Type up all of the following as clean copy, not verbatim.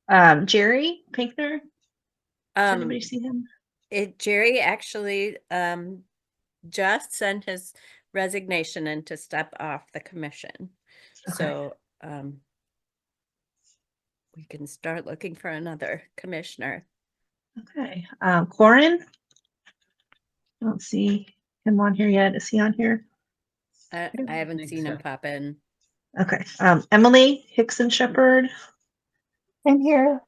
Jerry Pinkner. Does anybody Um, see him? Jerry actually just sent his resignation in to step off the commission. Okay. So we can start looking for another commissioner. Okay. Corin. I don't see him on here yet. Is he on here? I haven't seen him pop in. Okay. Emily Hickson Shepherd. I'm here.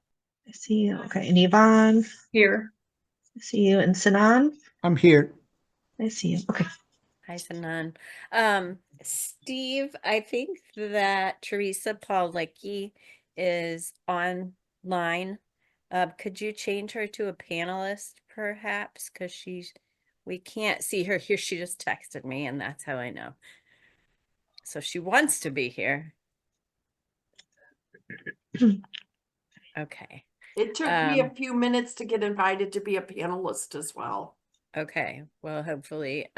I see you. Okay. And Yvonne. Here. I see you. And Sinan. I'm here. I see you. Okay. Hi, Sanan. Steve, I think that Teresa Paulicki is online. Could you change her to a panelist perhaps? Because we can't see her here. She just texted me, and that's how I know. So she wants to be here. Okay. It took me a few minutes to get invited to be a panelist as well. Okay. Well, hopefully,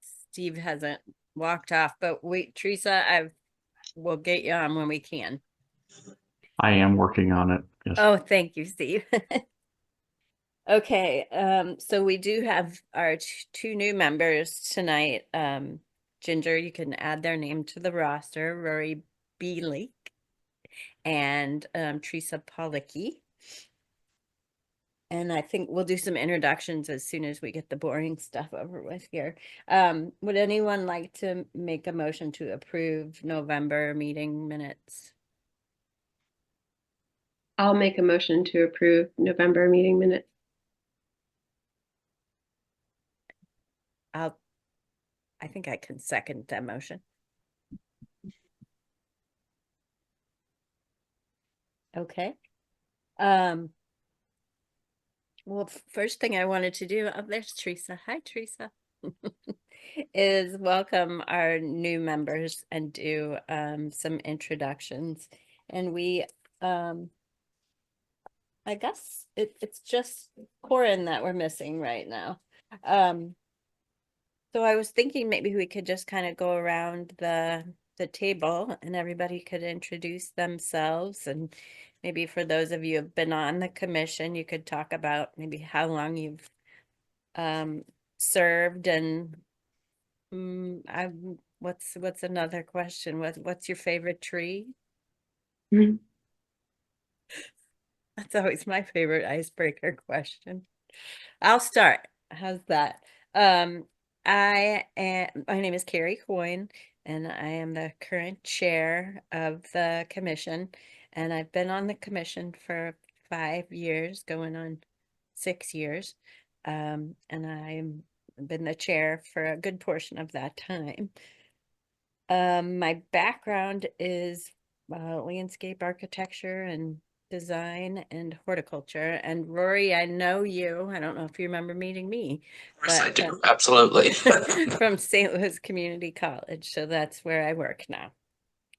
Steve hasn't walked off, but wait, Teresa, we'll get you on when we can. I am working on it. Yes. Oh, thank you, Steve. Okay, so we do have our two new members tonight. Ginger, you can add their name to the roster, Rory Beelick and Teresa Paulicki. And I think we'll do some introductions as soon as we get the boring stuff over with here. Would anyone like to make a motion to approve November meeting minutes? I'll make a motion to approve November meeting minutes. I think I can second that motion. Okay. Well, first thing I wanted to do, oh, there's Teresa. Hi, Teresa. Is welcome our new members and do some introductions. And we I guess it's just Corin that we're missing right now. So I was thinking maybe we could just kind of go around the table and everybody could introduce themselves, and maybe for those of you who have been on the commission, you could talk about maybe how long you've served, and what's another question? What's your favorite tree? That's always my favorite icebreaker question. I'll start. How's that? My name is Carrie Coyne, and I am the current chair of the commission, and I've been on the commission for 5 years, going on 6 years. And I've been the chair for a good portion of that time. My background is landscape architecture and design and horticulture. And Rory, I know you. I don't know if you remember meeting me. Of course I but, do. Absolutely. from St. Louis Community College. So that's where I work now,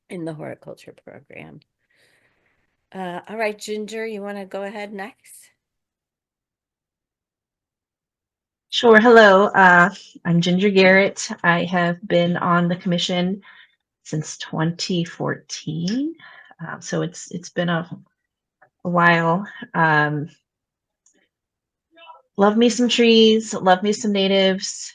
in the horticulture program. All right, Ginger, you want to go ahead next? Sure. Hello. I'm Ginger Garrett. I have been on the commission since 2014. So it's been a while. Love me some trees, love me some natives.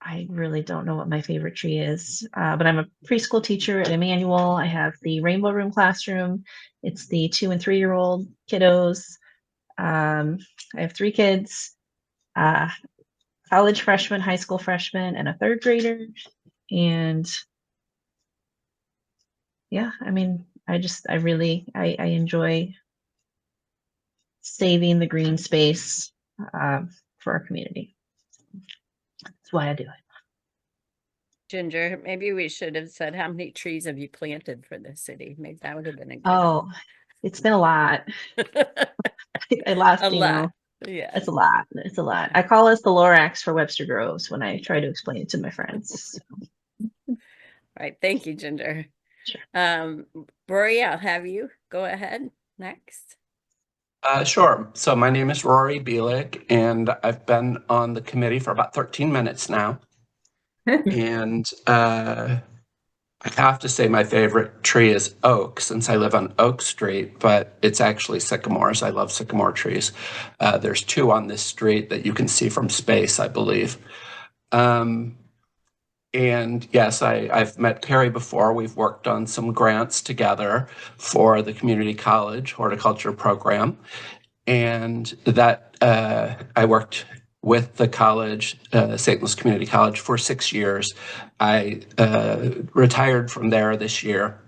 I really don't know what my favorite tree is, but I'm a preschool teacher at Emmanuel. I have the Rainbow Room classroom. It's the 2 and 3-year-old kiddos. I have 3 kids, college freshman, high school freshman, and a 3rd grader. And yeah, I mean, I enjoy saving the green space for our community. That's why I do it. Ginger, maybe we should have said how many trees have you planted for the city? Maybe that would have been a good. Oh, it's been a lot. I lost, a lot. Yeah. It's a lot. It's a lot. I call us the Lorax for Webster Groves when I try to explain it to my friends. All right. Thank you, Ginger. Sure. Rory, I'll have you go ahead next. Sure. So my name is Rory Beelick, and I've been on the committee for about 13 minutes now. And I I have to say my favorite tree is oak, since I live on Oak Street, but it's actually sycamores. I love sycamore trees. There's 2 on this street that you can see from space, I believe. And yes, I've met Carrie before. We've worked on some grants together for the community college horticulture program. And that I worked with the college, St. Louis Community College, for 6 years. I retired from there this year.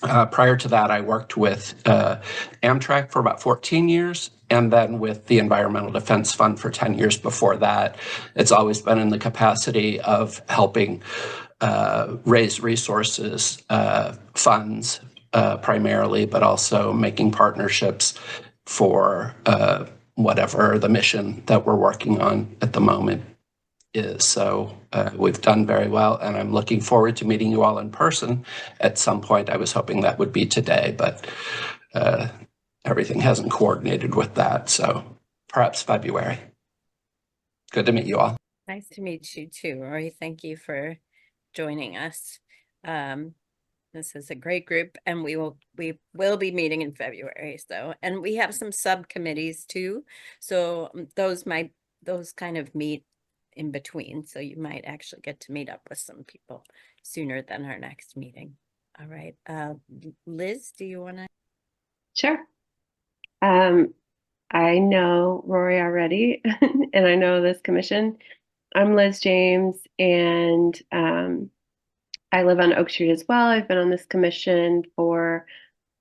Prior to that, I worked with Amtrak for about 14 years, and then with the Environmental Defense Fund for 10 years before that. It's always been in the capacity of helping raise resources, funds primarily, but also making partnerships for whatever the mission that we're working on at the moment is. So we've done very well, and I'm looking forward to meeting you all in person at some point. I was hoping that would be today, but everything hasn't coordinated with that. So perhaps February. Good to meet you all. Nice to meet you too, Rory. Thank you for joining us. This is a great group, and we will be meeting in February. So, and we have some subcommittees too. So those kind of meet in between. So you might actually get to meet up with some people sooner than our next meeting. All right. Liz, do you want to? Sure. I know Rory already, and I know this commission. I'm Liz James, and I live on Oak Street as well. I've been on this commission for, I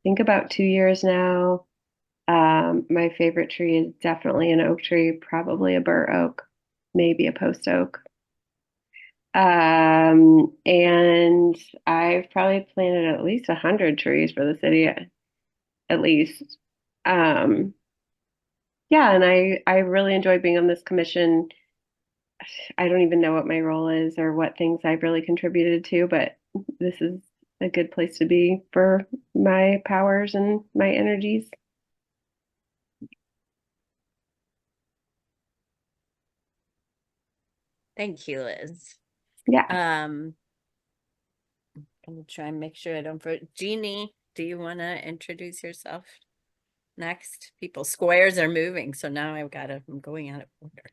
think, about 2 years now. My favorite tree is definitely an oak tree, probably a bur oak, maybe a post oak. And I've probably planted at least 100 trees for the city, at least. Yeah, and I really enjoy being on this commission. I don't even know what my role is or what things I've really contributed to, but this is a good place to be for my powers and my energies. Thank you, Liz. Yeah. I'm gonna try and make sure I don't forget. Jeannie, do you want to introduce yourself next? People's squares are moving, so now I'm going out of order.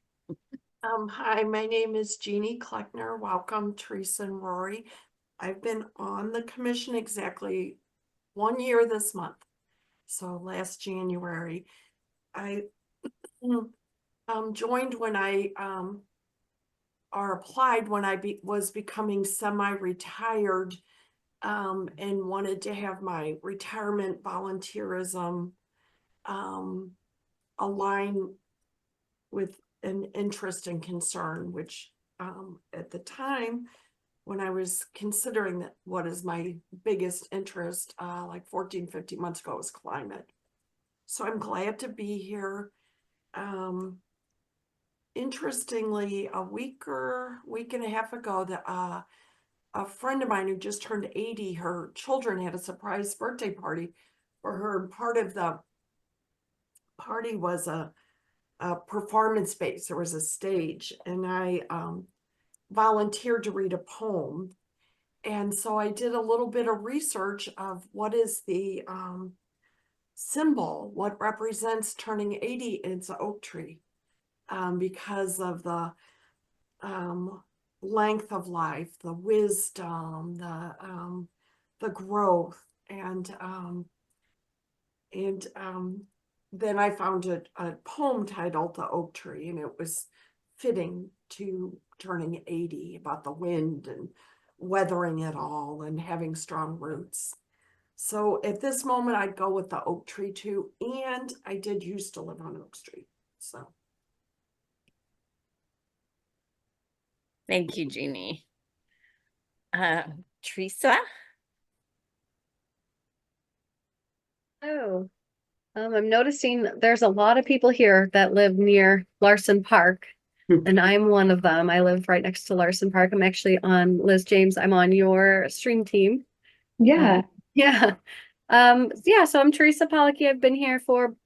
Hi, my name is Jeannie Kleckner. Welcome, Teresa and Rory. I've been on the commission exactly 1 year this month. So last January, I joined when I or applied when I was becoming semi-retired and wanted to have my retirement volunteerism align with an interest and concern, which at the time when I was considering that what is my biggest interest, like 14, 15 months ago, was climate. So I'm glad to be here. Interestingly, a week and a half ago, a friend of mine who just turned 80, her children had a surprise birthday party for her. And part of the party was a performance space. There was a stage, and I volunteered to read a poem. And so I did a little bit of research of what is the symbol, what represents turning 80. It's an oak tree, because of the length of life, the wisdom, the growth, and then I found a poem titled "The Oak Tree," and it was fitting to turning 80, about the wind and weathering it all and having strong roots. So at this moment, I'd go with the oak tree too. And I did used to live on Oak Street. So. Thank you, Jeannie. Teresa? Oh, I'm noticing there's a lot of people here that live near Larson Park, and I'm one of them. I live right next to Larson Park. I'm actually on, Liz James, I'm on your stream team. Yeah. Yeah. Yeah, so I'm Teresa Pollocky. I've been here for,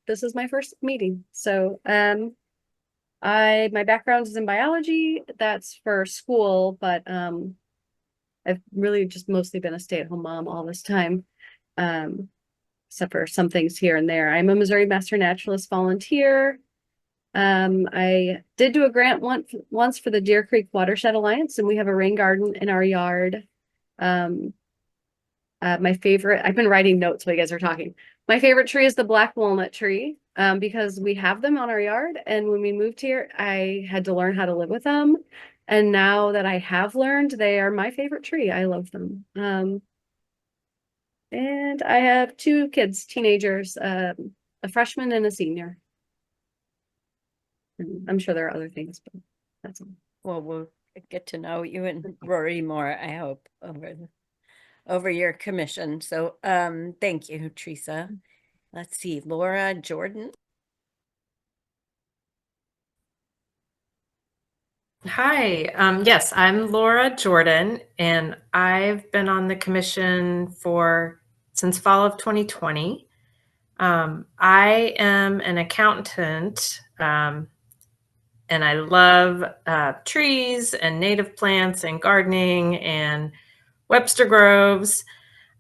this is my first meeting. So, my background is in biology. That's for school, but I've really just mostly been a stay-at-home mom all this time. Except for some things here and there. I'm a Missouri Master Naturalist volunteer. I did do a grant once for the Deer Creek Watershed Alliance, and we have a rain garden in our yard. My favorite, I've been writing notes while you guys are talking. My favorite tree is the black walnut tree, because we have them on our yard. And when we moved here, I had to learn how to live with them. And now that I have learned, they are my favorite tree. I love them. And I have 2 kids, teenagers, a freshman and a senior. And I'm sure there are other things, but that's all. Well, we'll get to know you and Rory more, I hope, over your commission. So, thank you, Teresa. Let's see, Laura Jordan. Hi, yes, I'm Laura Jordan, and I've been on the commission since fall of 2020. I am an accountant, and I love trees and native plants and gardening and Webster Groves.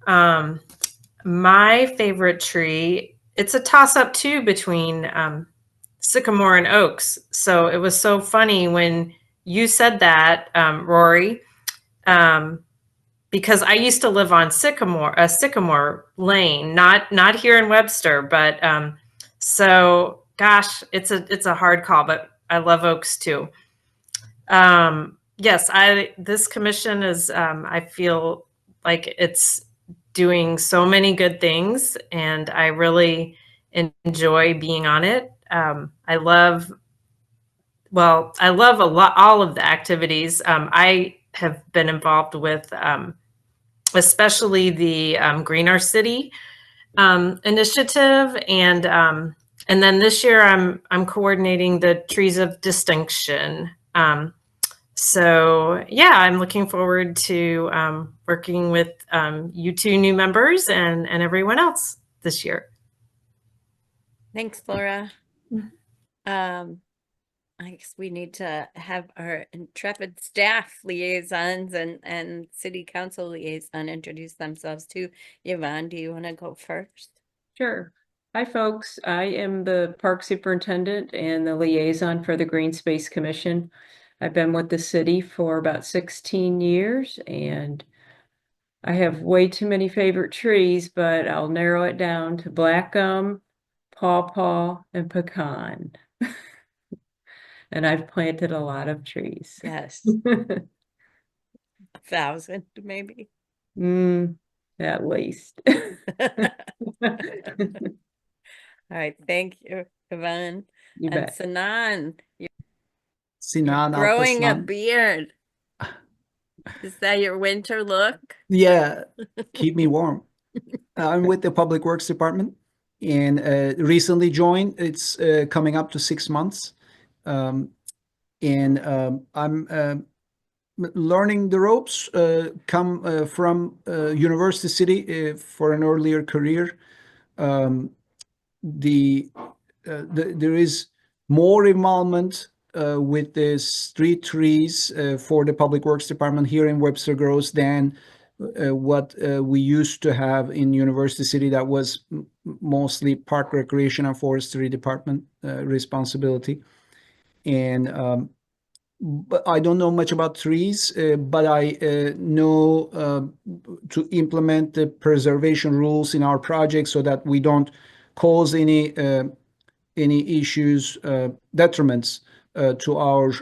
My favorite tree, it's a toss-up too between sycamore and oaks. So it was so funny when you said that, Rory, because I used to live on Sycamore Lane, not here in Webster, but so gosh, it's a hard call, but I love oaks too. Yes, this commission is, I feel like it's doing so many good things, and I really enjoy being on it. I love all of the activities. I have been involved with, especially the Green Our City initiative, and then this year I'm coordinating the Trees of Distinction. So yeah, I'm looking forward to working with you 2 new members and everyone else this year. Thanks, Laura. I guess we need to have our intrepid staff liaisons and city council liaison introduce themselves too. Yvonne, do you want to go first? Sure. Hi, folks. I am the park superintendent and the liaison for the Green Space Commission. I've been with the city for about 16 years, and I have way too many favorite trees, but I'll narrow it down to black gum, pawpaw, and pecan. And I've planted a lot of trees. Yes. 1,000 maybe. At least. All right, thank you, Yvonne. You And bet. Sinan, you're Sinan growing a Alpaslan. beard. Is that your winter look? Yeah, keep me warm. I'm with the Public Works Department and recently joined. It's coming up to 6 months. I'm learning the ropes, come from University City for an earlier career. There is more involvement with the street trees for the Public Works Department here in Webster Groves than what we used to have in University City. That was mostly Park Recreation and Forestry Department responsibility. And but I don't know much about trees, but I know to implement the preservation rules in our project so that we don't cause any issues, detriments to our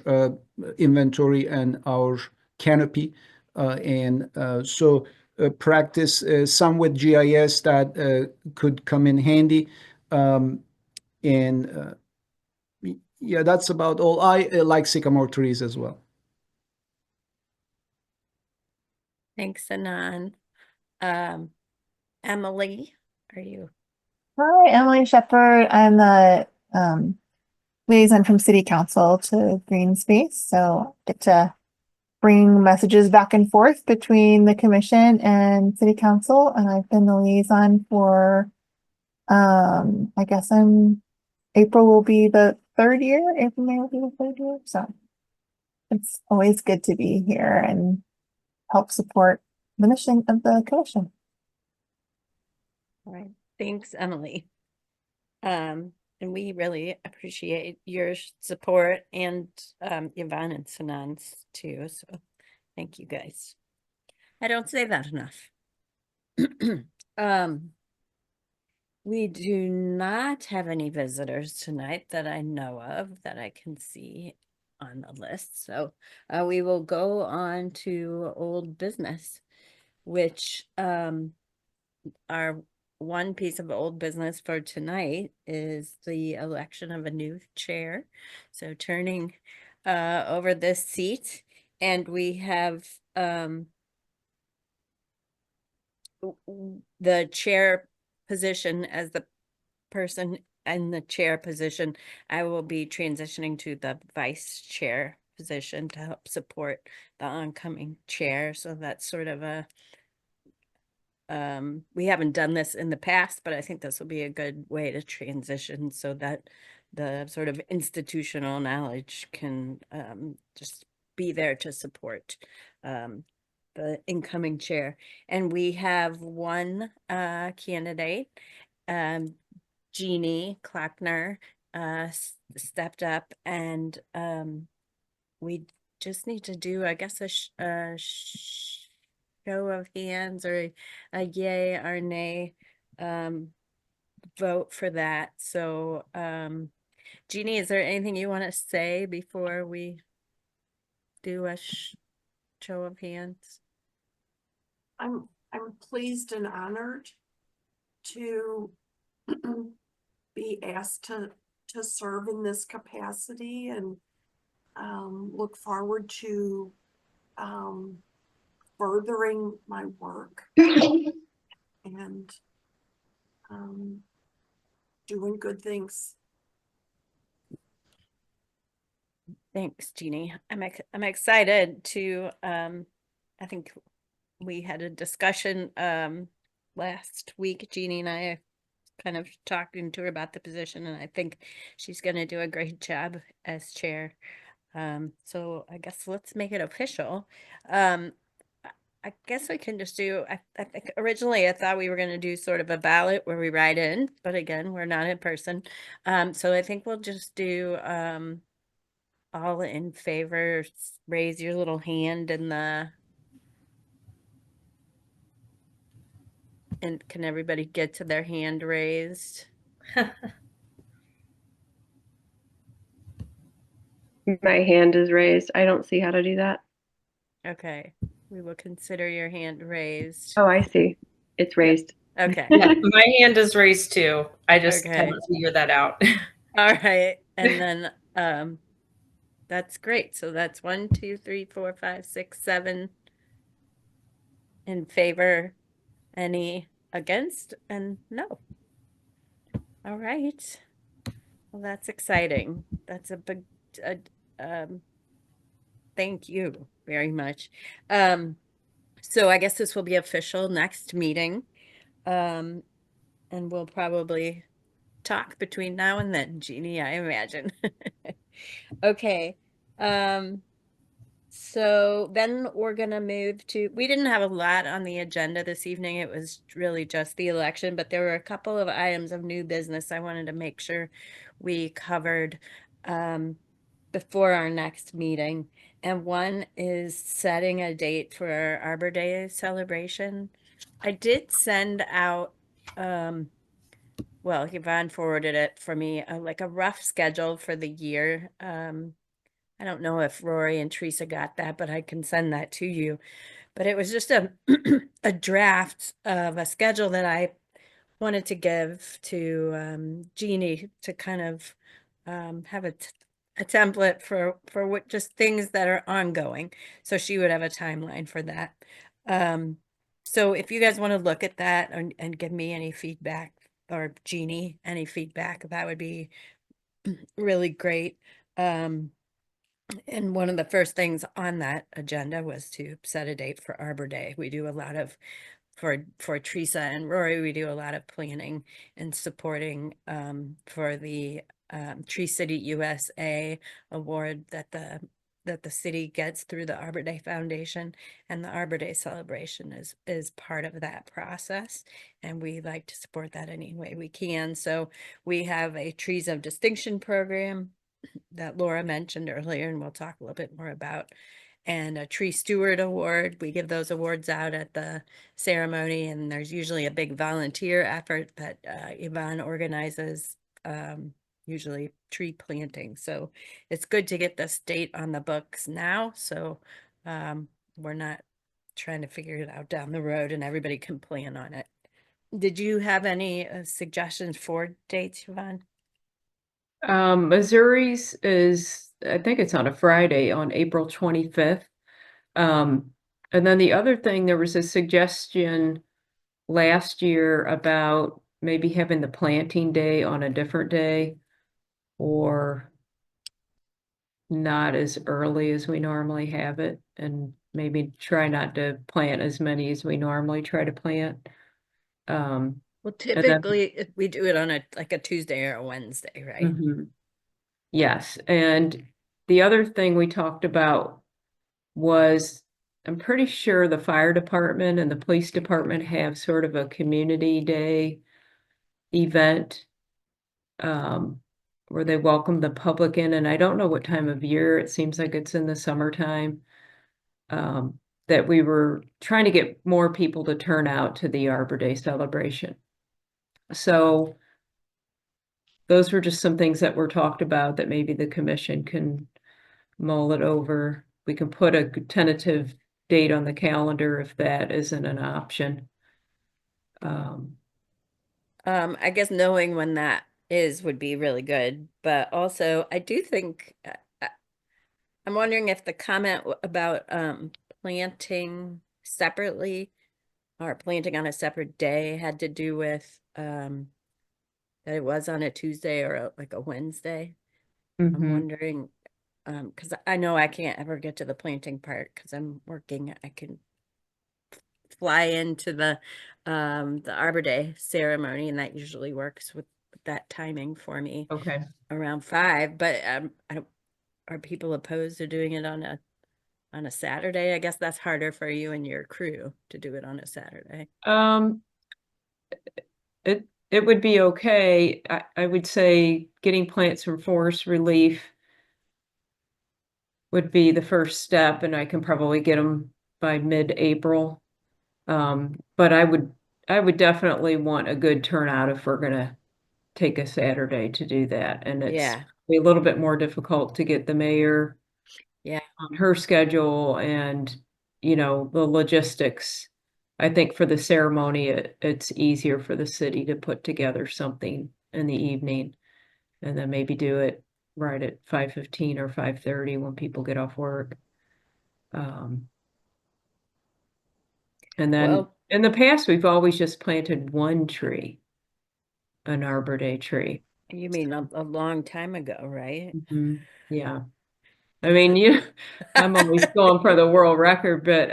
inventory and our canopy. So practice some with GIS that could come in handy. Yeah, that's about all. I like sycamore trees as well. Thanks, Sinan. Emily, are you? Hi, Emily Shepard. I'm the liaison from City Council to Green Space. So I get to bring messages back and forth between the commission and City Council. And I've been the liaison for, I guess April will be the 3rd year. April, May will be the 3rd year. So it's always good to be here and help support the mission of the commission. All right. Thanks, Emily. And we really appreciate your support and Yvonne and Sanan's too. So thank you guys. I don't say that enough. We do not have any visitors tonight that I know of that I can see on the list. So we will go on to old business, which our one piece of old business for tonight is the election of a new chair. So turning over this seat, and we have the chair position as the person in the chair position. I will be transitioning to the vice chair position to help support the oncoming chair. So that's sort of a we haven't done this in the past, but I think this will be a good way to transition so that the sort of institutional knowledge can just be there to support the incoming chair. And we have one candidate, Jeannie Klockner, stepped up, and we just need to do, I guess, a show of hands or a yay or nay vote for that. So Jeannie, is there anything you want to say before we do a show of hands? I'm pleased and honored to be asked to serve in this capacity, and look forward to furthering my work and doing good things. Thanks, Jeannie. I'm excited to I think we had a discussion last week, Jeannie and I, kind of talking to her about the position, and I think she's going to do a great job as chair. So I guess let's make it official. I guess we can just do, I think originally I thought we were going to do sort of a ballot where we write in, but again, we're not in person. So I think we'll just do all in favor, raise your little hand in the, and can everybody get to their hand raised? My hand is raised. I don't see how to do that. Okay, we will consider your hand raised. Oh, I see. It's raised. Okay. Yeah, my hand is raised too. I just Okay. haven't figured that out. All right. And then that's great. So that's 1, 2, 3, 4, 5, 6, 7 in favor, any against, and no. All right. Well, that's exciting. That's a big thank you very much. So I guess this will be official next meeting. And we'll probably talk between now and then, Jeannie, I imagine. Okay. So then we're gonna move to, we didn't have a lot on the agenda this evening. It was really just the election, but there were a couple of items of new business I wanted to make sure we covered before our next meeting. And one is setting a date for our Arbor Day celebration. I did send out well, Yvonne forwarded it for me, like a rough schedule for the year. I don't know if Rory and Teresa got that, but I can send that to you. But it was just a a draft of a schedule that I wanted to give to Jeannie to kind of have a template for what just things that are ongoing. So she would have a timeline for that. So if you guys want to look at that and give me any feedback, or Jeannie, any feedback, that would be really great. And one of the first things on that agenda was to set a date for Arbor Day. We do a lot of, for Teresa and Rory, we do a lot of planning and supporting for the Tree City USA award that the that the city gets through the Arbor Day Foundation, and the Arbor Day celebration is part of that process, and we like to support that any way we can. So we have a Trees of Distinction program that Laura mentioned earlier, and we'll talk a little bit more about, and a Tree Steward Award. We give those awards out at the ceremony, and there's usually a big volunteer effort that Yvonne organizes, usually tree planting. So it's good to get this date on the books now, so we're not trying to figure it out down the road, and everybody can plan on it. Did you have any suggestions for dates, Yvonne? Missouri's is, I think it's on a Friday on April 25th. And then the other thing, there was a suggestion last year about maybe having the planting day on a different day, or not as early as we normally have it, and maybe try not to plant as many as we normally try to plant. Well, then- typically we do it on like a Tuesday or a Wednesday, right? Mhm. Yes, and the other thing we talked about was, I'm pretty sure the fire department and the police department have sort of a community day event, where they welcome the public in, and I don't know what time of year. It seems like it's in the summertime. That we were trying to get more people to turn out to the Arbor Day celebration. So those were just some things that were talked about that maybe the commission can mull it over. We can put a tentative date on the calendar if that isn't an option. I guess knowing when that is would be really good, but also I do think I'm wondering if the comment about planting separately or planting on a separate day had to do with that it was on a Tuesday or like a Wednesday. I'm Mhm. wondering, because I know I can't ever get to the planting part because I'm working. I can fly into the Arbor Day ceremony, and that usually works with that timing for me Okay. around 5. But I don't, are people opposed to doing it on a Saturday? I guess that's harder for you and your crew to do it on a Saturday. It would be okay. I would say getting plants from forest relief would be the first step, and I can probably get them by mid-April. But I would definitely want a good turnout if we're gonna take a Saturday to do that. And it's Yeah. a little bit more difficult to get the mayor Yeah. on her schedule and, the logistics. I think for the ceremony, it's easier for the city to put together something in the evening and then maybe do it right at 5:15 or 5:30 when people get off work. And then Well, in the past, we've always just planted one tree, an Arbor Day tree. you mean a long time ago, right? Yeah. I mean, I'm always going for the world record, but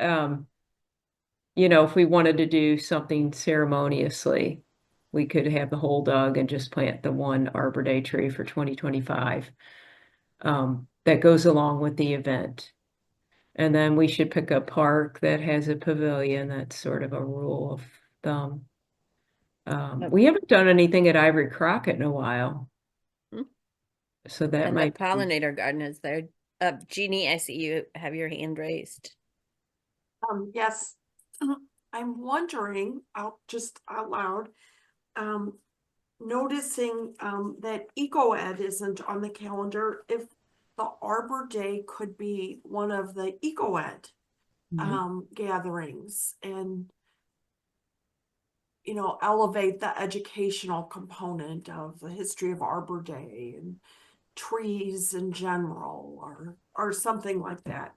if we wanted to do something ceremoniously, we could have the whole dug and just plant the one Arbor Day tree for 2025. That goes along with the event. And then we should pick a park that has a pavilion. That's sort of a rule of thumb. We haven't done anything at Ivory Crockett in a while. Hmm. So that And might the pollinator garden is there. Jeannie, I see you have your hand raised. Yes, I'm wondering, just out loud, noticing that EcoEd isn't on the calendar, if the Arbor Day could be one of the EcoEd gatherings, and elevate the educational component of the history of Arbor Day and trees in general, or something like that.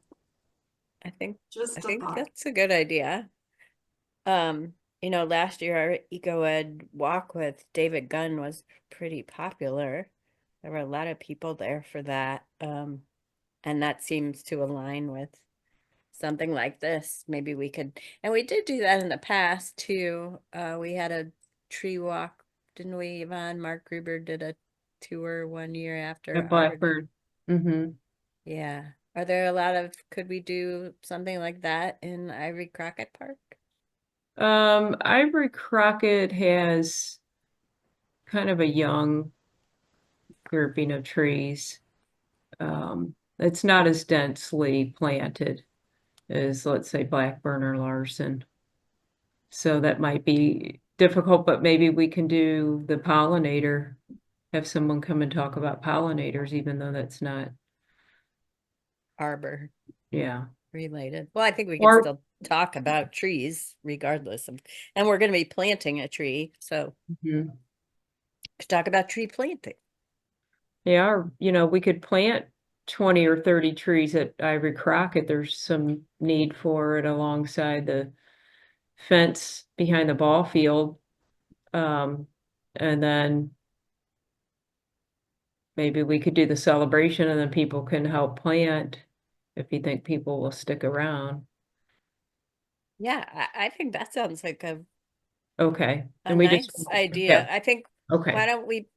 I think Just a thought. that's a good idea. Last year our EcoEd walk with David Gunn was pretty popular. There were a lot of people there for that. And that seems to align with something like this. Maybe we could, and we did do that in the past too. We had a tree walk, didn't we, Yvonne? Mark Gruber did a tour one year after at Arbor Day. Blackbird. Yeah. Are there a lot of, could we do something like that in Ivory Crockett Park? Ivory Crockett has kind of a young grouping of trees. It's not as densely planted as, let's say, Blackburn or Larson. So that might be difficult, but maybe we can do the pollinator, have someone come and talk about pollinators, even though that's not, Arbor yeah. related. Well, I think we can Or- still talk about trees regardless of, and we're going to be planting a tree, so Mhm. could talk about tree planting. Yeah, or, we could plant 20 or 30 trees at Ivory Crockett. There's some need for it alongside the fence behind the ball field. And then maybe we could do the celebration and then people can help plant if you think people will stick around. Yeah, I think that sounds like a Okay. nice idea. yeah, I think, okay. why don't we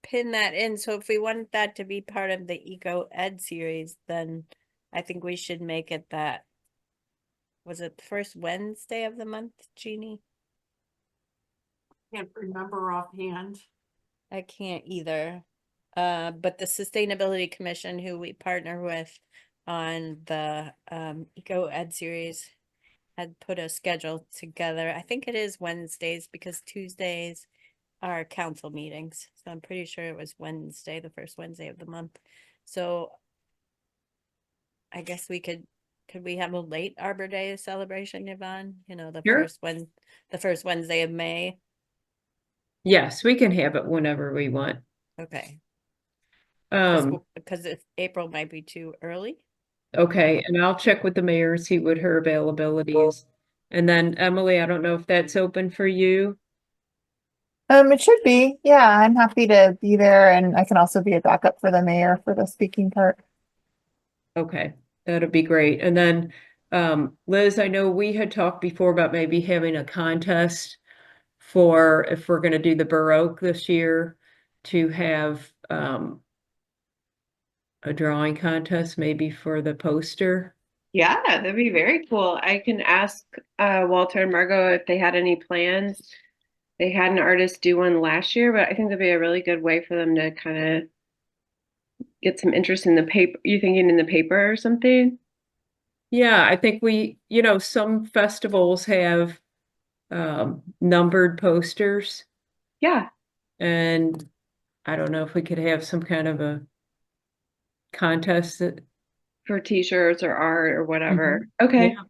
pin that in? So if we want that to be part of the Eco Ed series, then I think we should make it that, was it the first Wednesday of the month, Jeannie? Can't remember offhand. I can't either. But the Sustainability Commission, who we partner with on the Eco Ed series, had put a schedule together. I think it is Wednesdays because Tuesdays are council meetings. So I'm pretty sure it was Wednesday, the first Wednesday of the month. So I guess could we have a late Arbor Day celebration, Yvonne? The Sure. first Wednesday of May. Yes, we can have it whenever we want. Okay. Um, Because April might be too early. okay, and I'll check with the mayor, see what her availability is. And then Emily, I don't know if that's open for you. It should be. Yeah, I'm happy to be there, and I can also be a backup for the mayor for the speaking part. Okay, that'd be great. And then, Liz, I know we had talked before about maybe having a contest for if we're going to do the Baroque this year to have a drawing contest maybe for the poster. Yeah, that'd be very cool. I can ask Walter and Margot if they had any plans. They had an artist do one last year, but I think that'd be a really good way for them to kind of get some interest in the paper. You thinking in the paper or something? Yeah, I think some festivals have numbered posters, Yeah, and I don't know if we could have some kind of a contest that, for t-shirts or art or whatever. Mhm. Okay. Yeah.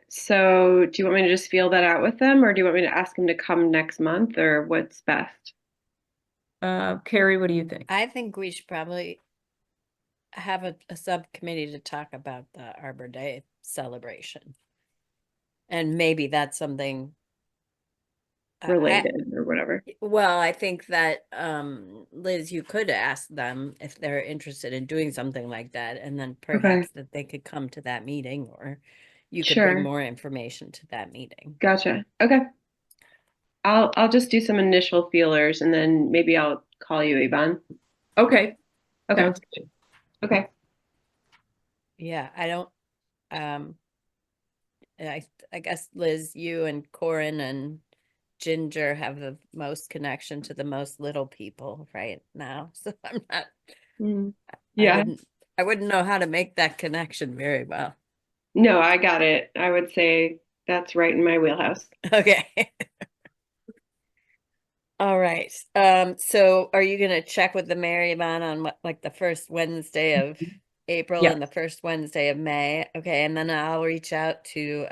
So do you want me to just feel that out with them, or do you want me to ask them to come next month, or what's best? Carrie, what do you think? I think we should probably have a subcommittee to talk about the Arbor Day celebration. And maybe that's something Related or whatever. Well, I think that Liz, you could ask them if they're interested in doing something like that, and then perhaps that they could come to that meeting, or you could Sure. bring more information to that meeting. Gotcha. Okay. I'll just do some initial feelers and then maybe I'll call you, Yvonne. Okay. Okay. Sounds good. Okay. Yeah, I don't I guess Liz, you and Corin and Ginger have the most connection to the most little people right now. So I'm not Yeah. I wouldn't know how to make that connection very well. No, I got it. I would say that's right in my wheelhouse. Okay. All right. So are you gonna check with the mayor, Yvonne, on what, like the first Wednesday of April Yeah. and the first Wednesday of May? Okay, and then I'll reach out to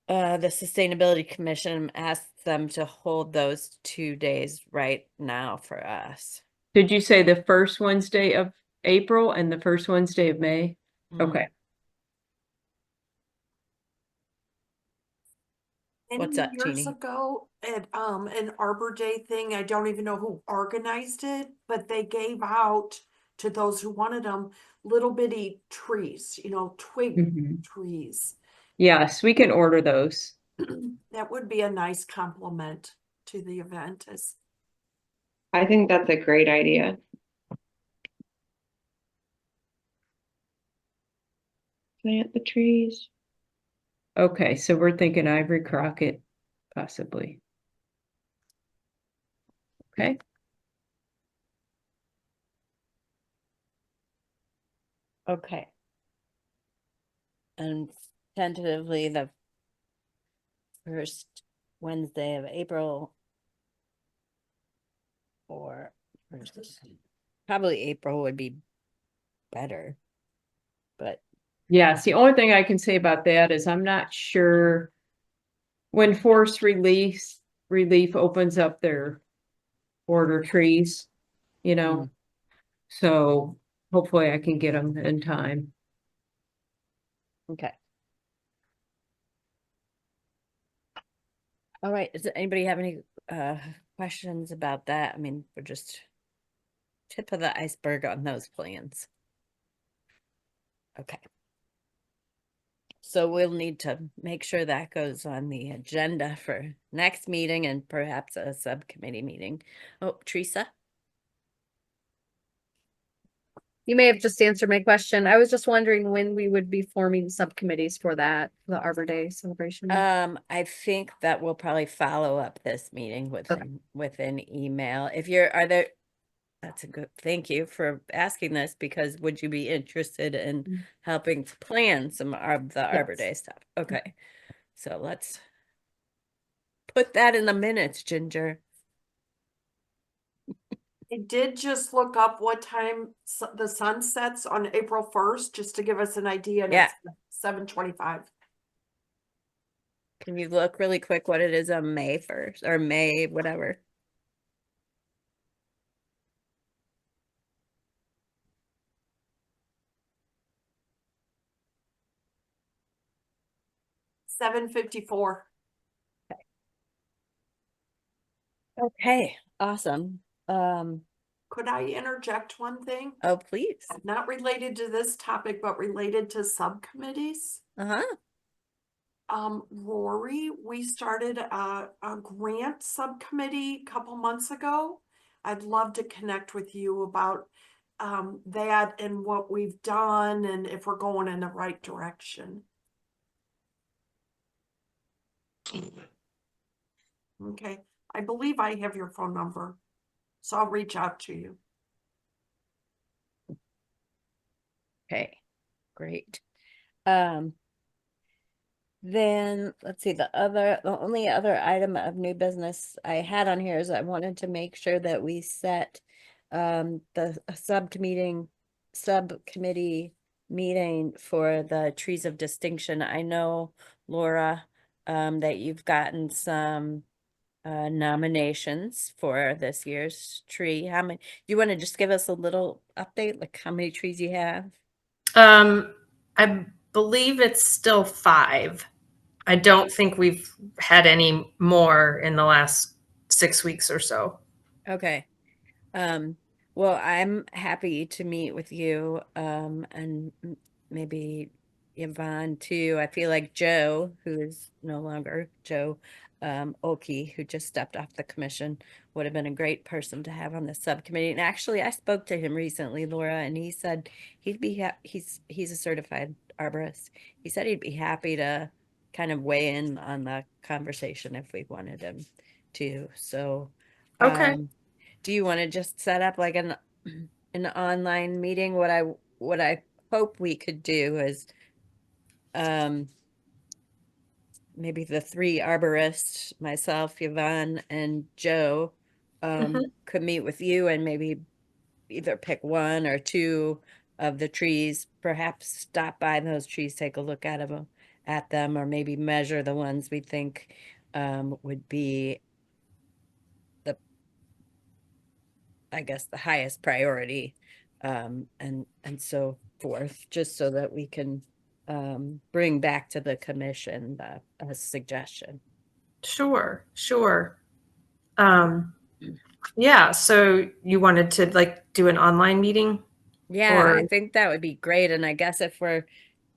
the Sustainability Commission and ask them to hold those 2 days right now for us. Did you say the first Wednesday of April and the first Wednesday of May? Okay. What's Many up, years Jeannie? ago at an Arbor Day thing, I don't even know who organized it, but they gave out to those who wanted them little bitty trees, twig Mhm. trees. Yes, we can order those. That would be a nice compliment to the event. I think that's a great idea. plant the trees. Okay, so we're thinking Ivory Crockett, possibly. Okay, Okay. And tentatively the first Wednesday of April or probably April would be better. But yes, the only thing I can say about that is I'm not sure when Forest Relief opens up their order trees, you know. So hopefully I can get them in time. okay. All right. Does anybody have any questions about that? I mean, we're just tip of the iceberg on those plans. Okay. So we'll need to make sure that goes on the agenda for next meeting and perhaps a subcommittee meeting. Oh, Teresa? You may have just answered my question. I was just wondering when we would be forming subcommittees for that, the Arbor Day celebration. I think that we'll probably follow up this meeting with an email. If you're, that's a good, thank you for asking this, because would you be interested in helping to plan some of the Arbor Day stuff? Okay. So let's put that in the minutes, Ginger. I did just look up what time the sun sets on April 1st, just to give us an idea. And Yeah. it's 7:25. Can you look really quick what it is on May 1st or May, whatever? $7:54. Okay, awesome. Could I interject one thing? Oh, please. Not related to this topic, but related to subcommittees. Uh-huh. Rory, we started a grant subcommittee a couple months ago. I'd love to connect with you about that and what we've done and if we're going in the right direction. Okay, I believe I have your phone number, so I'll reach out to you. Okay, great. Then let's see, the only other item of new business I had on here is I wanted to make sure that we set the subcommittee meeting for the trees of distinction. I know, Laura, that you've gotten some nominations for this year's tree. How many, do you want to just give us a little update, like how many trees you have? I believe it's still 5. I don't think we've had any more in the last 6 weeks or so. Okay. Well, I'm happy to meet with you, and maybe Yvonne too. I feel like Joe, who is no longer Joe, Oki, who just stepped off the commission, would have been a great person to have on the subcommittee. And actually, I spoke to him recently, Laura, and he said he'd be he's a certified arborist. He said he'd be happy to kind of weigh in on the conversation if we wanted him to. So, Okay. do you want to just set up like an online meeting? What I hope we could do is maybe the 3 arborists, myself, Yvonne, and Joe, could meet with you and maybe either pick 1 or 2 of the trees, perhaps stop by those trees, take a look at them, or maybe measure the ones we think would be I guess the highest priority, and so forth, just so that we can bring back to the commission a suggestion. Sure. Yeah, so you wanted to like do an online meeting? Yeah, Or- I think that would be great. And I guess if we're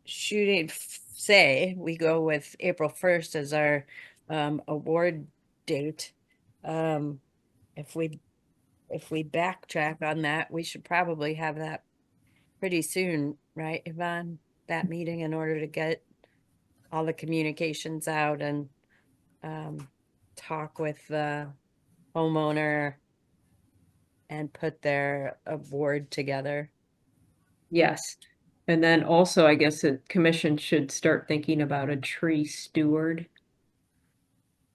shooting, say we go with April 1st as our award date, if we backtrack on that, we should probably have that pretty soon, right, Yvonne? that meeting in order to get all the communications out and talk with the homeowner and put their board together. Yes. And then also, I guess the commission should start thinking about a tree steward.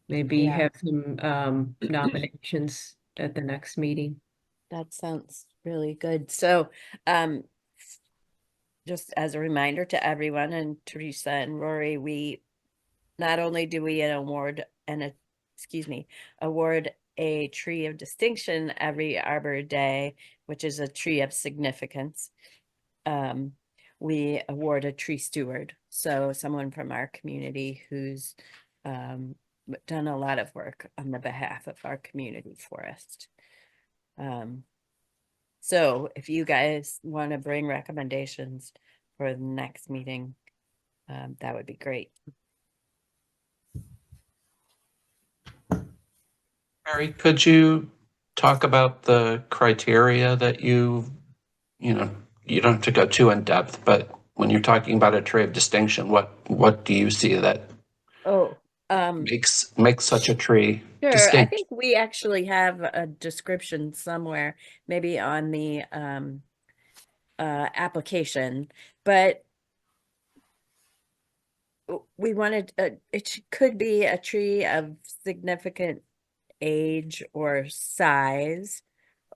Maybe Yeah. have some nominations at the next meeting. That sounds really good. So, just as a reminder to everyone, and Teresa and Rory, we not only do we award a tree of distinction every Arbor Day, which is a tree of significance. We award a tree steward, so someone from our community who's done a lot of work on the behalf of our community forest. So if you guys want to bring recommendations for the next meeting, that would be great. Mary, could you talk about the criteria that you don't have to go too in depth, but when you're talking about a tree of distinction, what do you see that makes such a tree Sure, I distinct? think we actually have a description somewhere, maybe on the application, but we wanted could be a tree of significant age or size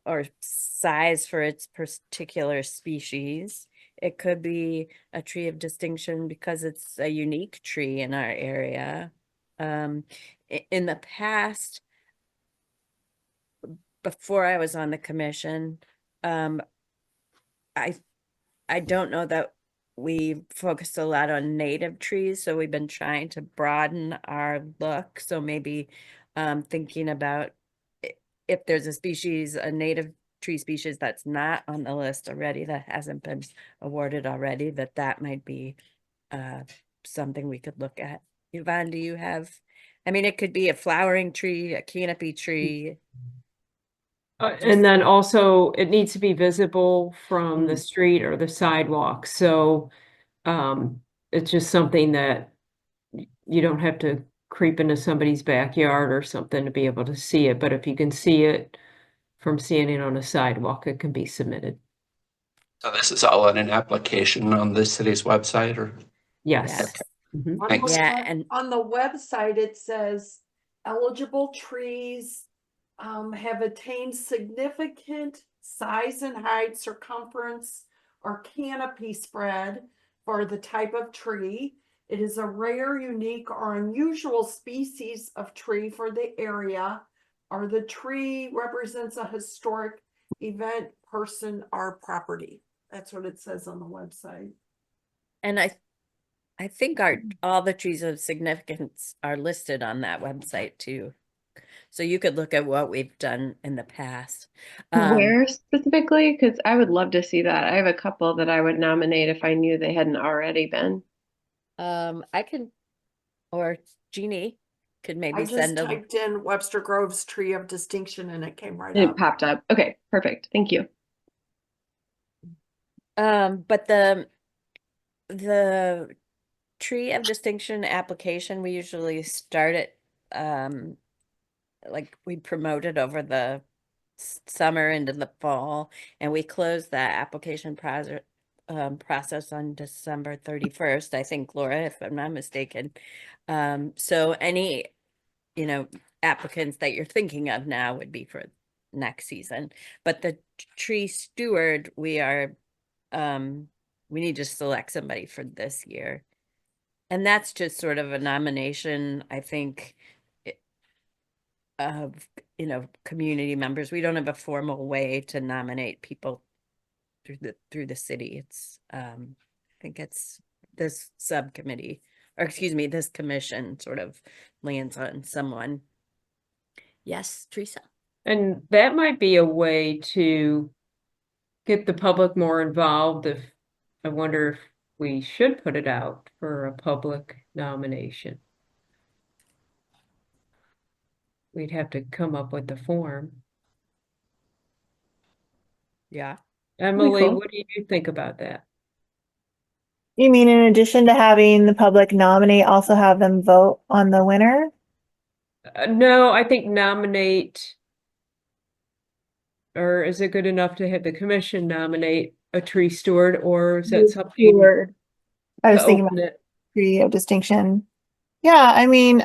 for its particular species. It could be a tree of distinction because it's a unique tree in our area. In the past, before I was on the commission, I don't know that we focused a lot on native trees, so we've been trying to broaden our look. So maybe thinking about if there's a native tree species that's not on the list already, that hasn't been awarded already, that might be something we could look at. Yvonne, do you have, it could be a flowering tree, a canopy tree. And then also it needs to be visible from the street or the sidewalk. So it's just something that you don't have to creep into somebody's backyard or something to be able to see it. But if you can see it from standing on a sidewalk, it can be submitted. So this is all in an application on the city's website, or? Yes. Mhm. Thanks. Yeah, and On the website, it says eligible trees have attained significant size and height, circumference, or canopy spread for the type of tree. It is a rare, unique, or unusual species of tree for the area, or the tree represents a historic event, person, or property. That's what it says on the website. And I think all the trees of significance are listed on that website too. So you could look at what we've done in the past. Where specifically? Because I would love to see that. I have a couple that I would nominate if I knew they hadn't already been. I can, or Jeannie could maybe I just send a, typed in Webster Grove's tree of distinction and it came right And it up. popped up. Okay, perfect. Thank you. but the tree of distinction application, we usually start it, like we promote it over the summer into the fall, and we close that application process on December 31st, I think, Laura, if I'm not mistaken. So any, applicants that you're thinking of now would be for next season. But the tree steward, we need to select somebody for this year. And that's just sort of a nomination, I think, of, community members. We don't have a formal way to nominate people through the city. It's, I think it's this subcommittee, or excuse me, this commission sort of lands on someone. Yes, Teresa. And that might be a way to get the public more involved. I wonder if we should put it out for a public nomination. We'd have to come up with the form. Yeah. Emily, cool. what do you think about that? You mean in addition to having the public nominate, also have them vote on the winner? No, I think nominate, or is it good enough to have the commission nominate a tree steward, or is that something Steward. I was to thinking open about it? tree of distinction. Yeah, I mean,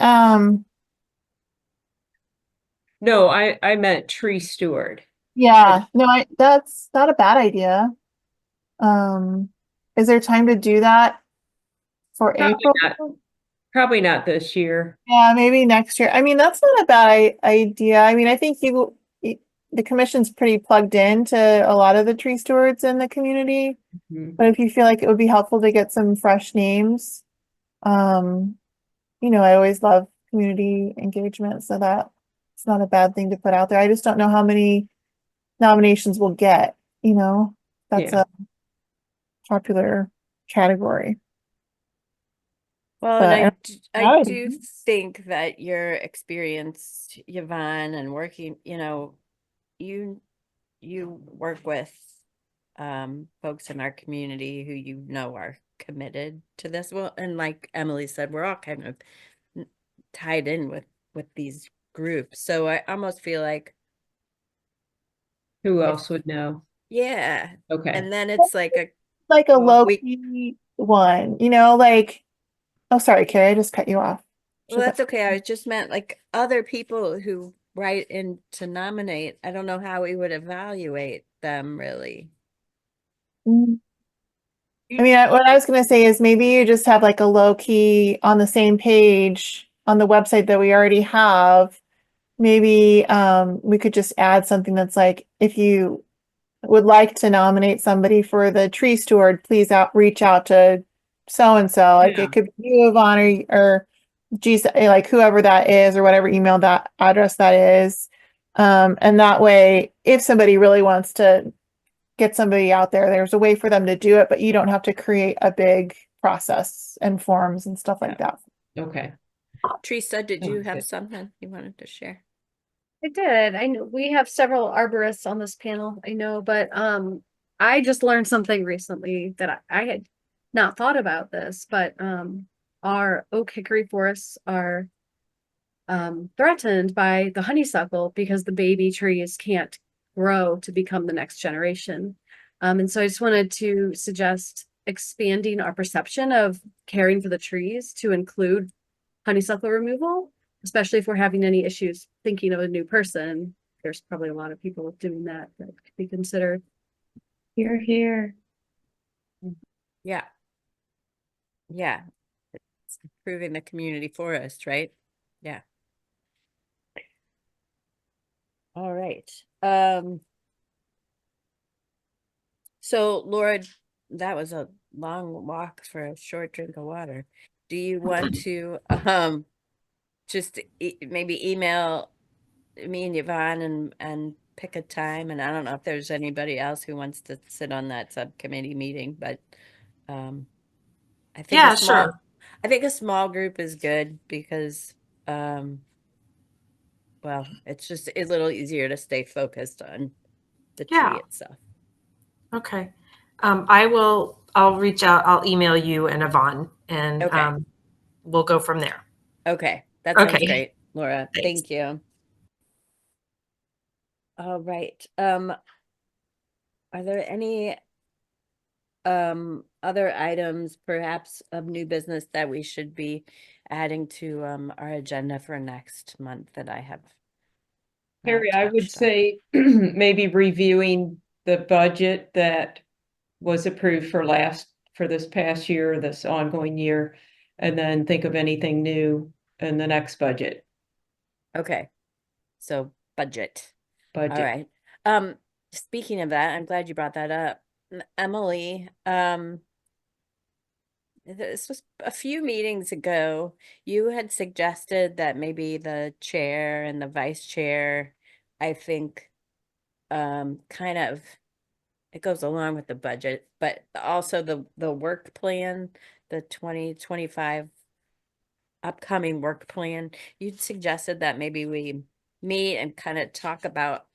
No, I meant tree steward. yeah, no, that's not a bad idea. Is there time to do that for Probably April? not. Probably not this year. Yeah, maybe next year. I mean, that's not a bad idea. I mean, I think the commission's pretty plugged into a lot of the tree stewards in the community. Mhm. But if you feel like it would be helpful to get some fresh names, I always love community engagement, so that it's not a bad thing to put out there. I just don't know how many nominations we'll get, that's Yeah. a popular category. Well, But and I I- do think that your experience, Yvonne, and working, you work with folks in our community who are committed to this. Well, and like Emily said, we're all kind of tied in with these groups. So I almost feel like, Who else would know? yeah. Okay. And then it's like a low we- key one, oh, sorry, Carrie, I just cut you off. Well, that's okay. I just meant like other people who write in to nominate. I don't know how we would evaluate them really. I mean, what I was going to say is maybe you just have like a low key on the same page on the website that we already have. Maybe we could just add something that's like, if you would like to nominate somebody for the tree steward, please reach out to so-and-so. Like Yeah. it could be you, Yvonne, or geez, like whoever that is or whatever email that address that is. And that way, if somebody really wants to get somebody out there, there's a way for them to do it, but you don't have to create a big process and forms and stuff like that. Okay. Teresa, did you Sounds have good. something you wanted to share? I did. I know we have several arborists on this panel, I know, but I just learned something recently that I had not thought about this, but our oak hickory forests are threatened by the honeysuckle because the baby trees can't grow to become the next generation. And so I just wanted to suggest expanding our perception of caring for the trees to include honeysuckle removal, especially if we're having any issues thinking of a new person. There's probably a lot of people doing that could be considered. You're here. Yeah. Yeah. It's improving the community forest, right? Yeah. All right. So Laura, that was a long walk for a short drink of water. Do you want to just maybe email me and Yvonne and pick a time? And I don't know if there's anybody else who wants to sit on that subcommittee meeting, but I think Yeah, sure. I think a small group is good because well, it's just a little easier to stay focused on the tree Yeah. itself. Okay. I'll reach out, I'll email you and Yvonne and Okay. We'll go from there. Okay, that sounds Okay. great, Laura. Thanks. Thank you. All right. Are there any other items perhaps of new business that we should be adding to our agenda for next month that I have not Harry, I would touched on? say maybe reviewing the budget that was approved for this past year, this ongoing year, and then think of anything new in the next budget. Okay, so budget. All Budget. right. Speaking of that, I'm glad you brought that up. Emily, this was a few meetings ago. You had suggested that maybe the chair and the vice chair, I think, kind of it goes along with the budget, but also the work plan, the 2025 upcoming work plan. You'd suggested that maybe we meet and kind of talk about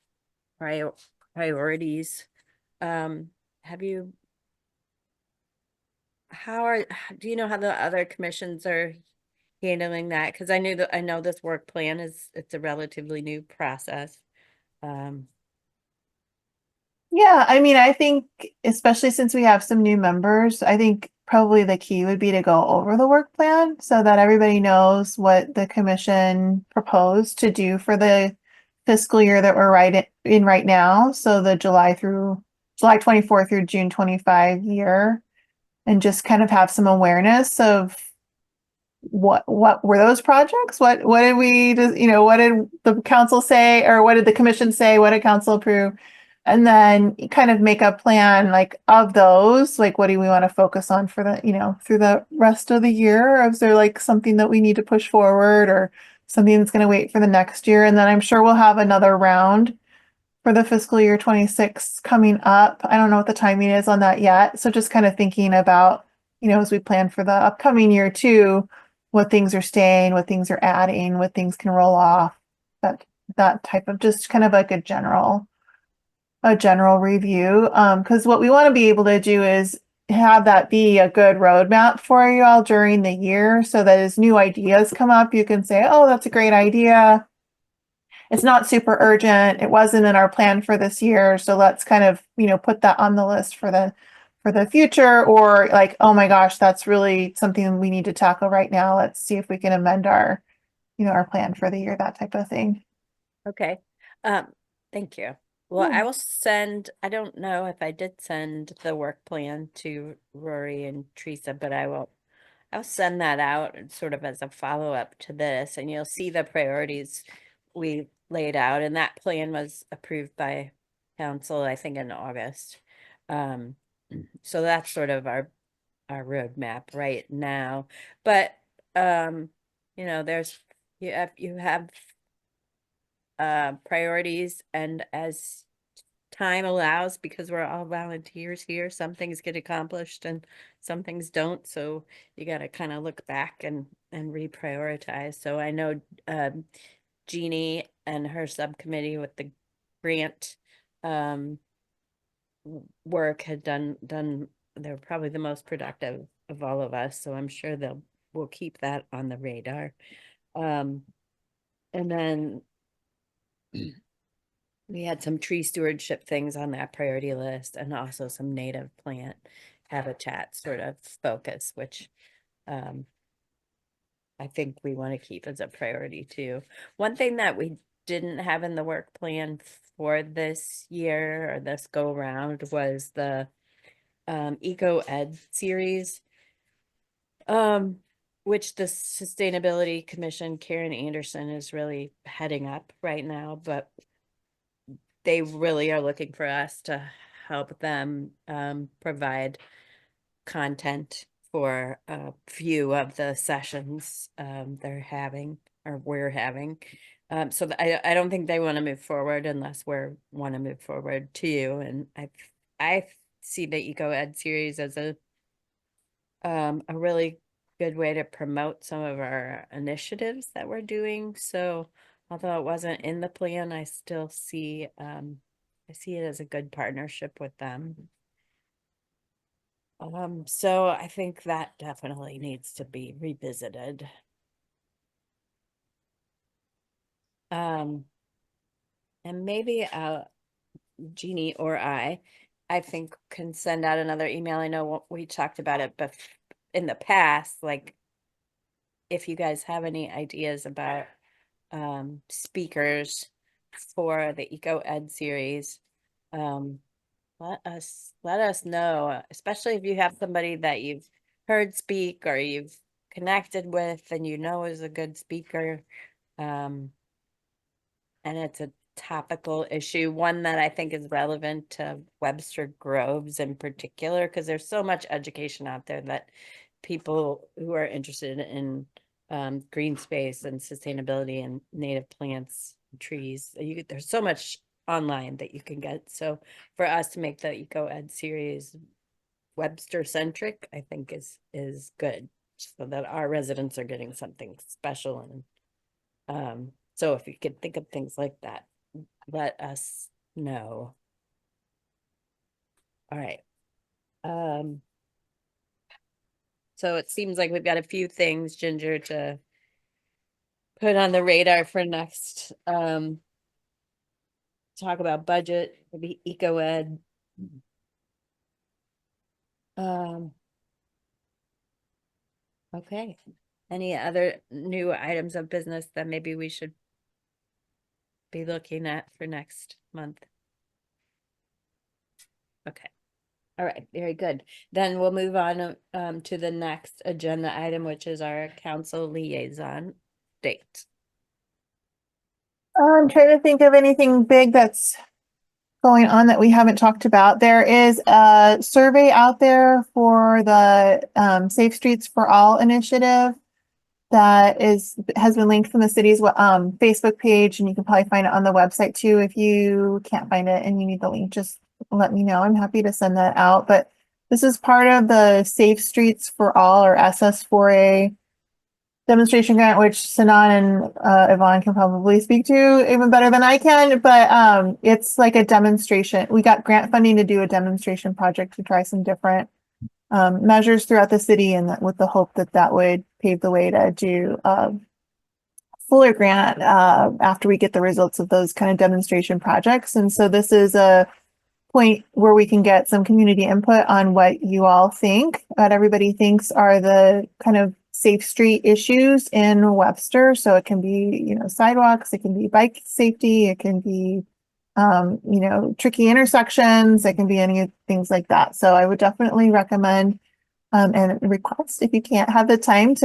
priorities. Have you do you know how the other commissions are handling that? Because I know this work plan it's a relatively new process. Yeah, I mean, I think especially since we have some new members, I think probably the key would be to go over the work plan so that everybody knows what the commission proposed to do for the fiscal year that we're in right now. So the July 24 through June 25 year, and just kind of have some awareness of what were those projects? What did we just, what did the council say, or what did the commission say? What did council approve? And then kind of make a plan like of those, like what do we want to focus on for the, through the rest of the year? Is there like something that we need to push forward or something that's going to wait for the next year? And then I'm sure we'll have another round for the fiscal year 26 coming up. I don't know what the timing is on that yet. So just kind of thinking about, as we plan for the upcoming year too, what things are staying, what things are adding, what things can roll off, that type of just kind of like a general review. Because what we want to be able to do is have that be a good roadmap for you all during the year so that as new ideas come up, you can say, oh, that's a great idea. It's not super urgent. It wasn't in our plan for this year. So let's kind of, put that on the list for the future, or like, oh my gosh, that's really something we need to tackle right now. Let's see if we can amend our, our plan for the year, that type of thing. Okay. Thank you. Well, Yeah. I will send, I don't know if I did send the work plan to Rory and Teresa, but I'll send that out sort of as a follow-up to this, and you'll see the priorities we laid out, and that plan was approved by council, I think in August. So that's sort of our roadmap right now. But you have priorities, and as time allows, because we're all volunteers here, some things get accomplished and some things don't, so you got to kind of look back and reprioritize. So I know Jeannie and her subcommittee with the grant work had done they're probably the most productive of all of us, so I'm sure we'll keep that on the radar. And then we had some tree stewardship things on that priority list, and also some native plant habitat sort of focus, which I think we want to keep as a priority too. One thing that we didn't have in the work plan for this year or this go round was the Eco Ed series, which the Sustainability Commission, Karen Anderson, is really heading up right now, but they really are looking for us to help them provide content for a few of the sessions they're having, or we're having. So I don't think they want to move forward unless we want to move forward too. And I see the Eco Ed series as a really good way to promote some of our initiatives that we're doing. So although it wasn't in the plan, I still see I see it as a good partnership with them. So I think that definitely needs to be revisited. And maybe Jeannie or I think can send out another email. I know we talked about it, but in the past, like if you guys have any ideas about speakers for the Eco Ed series, let us know, especially if you have somebody that you've heard speak or you've connected with and is a good speaker. And it's a topical issue, one that I think is relevant to Webster Groves in particular, because there's so much education out there that people who are interested in green space and sustainability and native plants, trees, there's so much online that you can get. So for us to make the Eco Ed series Webster centric, I think is good, so that our residents are getting something special. And so if you could think of things like that, let us know. All right. So it seems like we've got a few things, Ginger, to put on the radar for next, talk about budget, maybe eco ed. Okay. Any other new items of business that maybe we should be looking at for next month? Okay. All right, very good. Then we'll move on to the next agenda item, which is our council liaison date. I'm trying to think of anything big that's going on that we haven't talked about. There is a survey out there for the Safe Streets for All initiative that has been linked from the city's Facebook page, and you can probably find it on the website too. If you can't find it and you need the link, just let me know. I'm happy to send that out. But this is part of the Safe Streets for All, or SS4A demonstration grant, which Sanan and Yvonne can probably speak to even better than I can. But it's like a demonstration. We got grant funding to do a demonstration project to try some different measures throughout the city, and with the hope that that would pave the way to do a fuller grant after we get the results of those kind of demonstration projects. And so this is a point where we can get some community input on what you all think, what everybody thinks are the kind of safe street issues in Webster. So it can be, you know, sidewalks, it can be bike safety, it can be you know, tricky intersections, it can be any things like that. So I would definitely recommend and request, if you can't have the time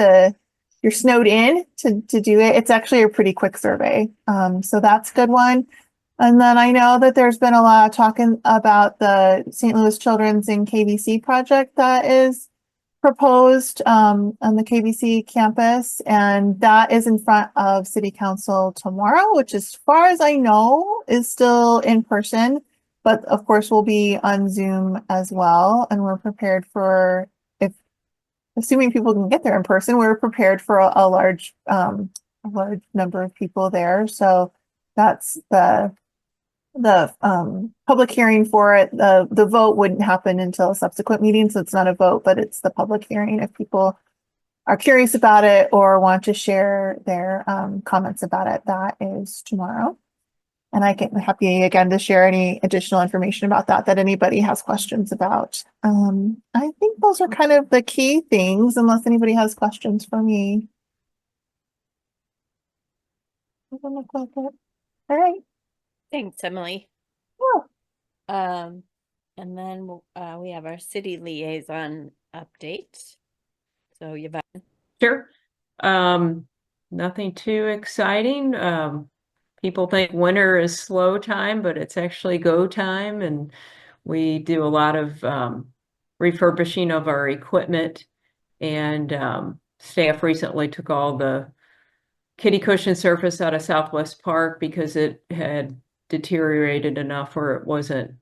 you're snowed in to do it. It's actually a pretty quick survey. So that's a good one. And then I know that there's been a lot of talking about the St. Louis Children's in KBC project that is proposed on the KBC campus, and that is in front of City Council tomorrow, which, as far as I know, is still in person, but of course will be on Zoom as well. And we're prepared for, if assuming people can get there in person, we're prepared for a large number of people there. So that's the public hearing for it. The vote wouldn't happen until a subsequent meeting, so it's not a vote, but it's the public hearing if people are curious about it or want to share their comments about it. That is tomorrow, and I can happy again to share any additional information about that anybody has questions about. I think those are kind of the key things, unless anybody has questions for me. Doesn't look like it. All right. Thanks, Emily. Yeah. And then we have our city liaison update. So Yvonne. Sure. Nothing too exciting. People think winter is slow time, but it's actually go time. And we do a lot of refurbishing of our equipment. And staff recently took all the kiddie cushion surface out of Southwest Park because it had deteriorated enough where it wasn't